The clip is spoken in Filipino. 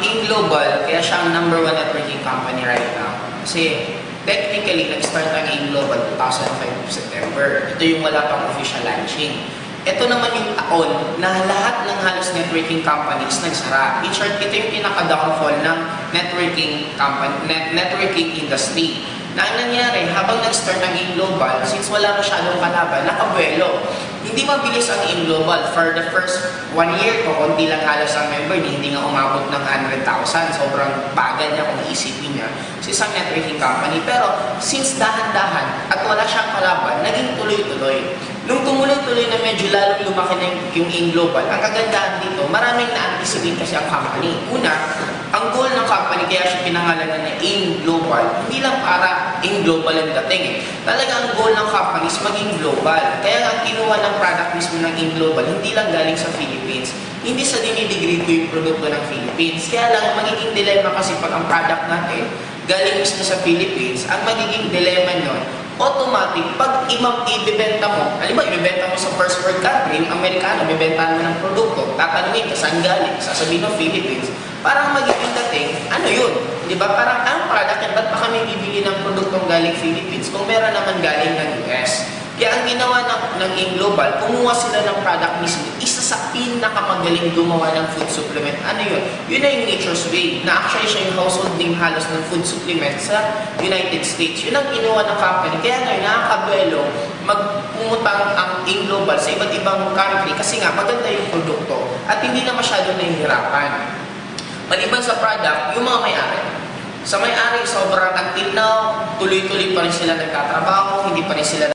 In global, kaya siya ang #1 networking company right now. Kasi technically, nag-start ang in global 2005 September. Ito yung wala pang official launching. Ito naman yung taon na lahat ng halos networking companies nagsara. In short, ito yung pinaka-downfall ng networking industry. Na ang nangyari, habang nag-start ang in-global, since wala masyadong kalaban, nakabuelo. Hindi mabilis ang in-global. For the first 1 year ko, konti lang halos ang member, hindi nga umabot ng 100,000. Sobrang bagal niya kung iisipin niya sa isang networking company. Pero since dahan-dahan at wala siyang kalaban, naging tuloy-tuloy. Nung tumuloy-tuloy na medyo lalong lumaki na yung in-global, ang kagandahan dito, maraming na-anticipate kasi ang company. Una, ang goal ng company, kaya siya pinangalanan na in-global, hindi lang para in-global ang dating. Talaga ang goal ng company is maging global. Kaya ang kinuha ng product mismo ng in-global, hindi lang galing sa Philippines. Hindi sa dinidegrade ko yung produkto ng Philippines. Kaya lang, magiging dilemma kasi pag ang product natin galing mismo sa Philippines, ang magiging dilemma nyo, automatic, pag ibibenta mo, halimbawa, ibibenta mo sa first world country, yung Amerikano, ibibenta mo ng produkto, tatanungin ka saan galing, sasabihin ng Philippines, parang magiging dating, ano yun? Di ba? Parang ang product yan, ba't pa kami bibili ng produktong galing Philippines kung meron naman galing ng US? Kaya ang ginawa ng in-global, kumuha sila ng product mismo, isa sa pinakamagaling gumawa ng food supplement. Ano yun? Yun na yung Nature's Way, na actually siya yung household name halos ng food supplement sa United States. Yun ang kinuha ng company. Kaya ngayon, nakakabuelo, magpumutang ang in-global sa iba't ibang country kasi nga maganda yung produkto at hindi na masyado nahihirapan. Maliban sa product, yung mga may-ari. Sa may-ari, sobrang until now, tuloy-tuloy pa rin sila nagtatrabaho, hindi pa rin sila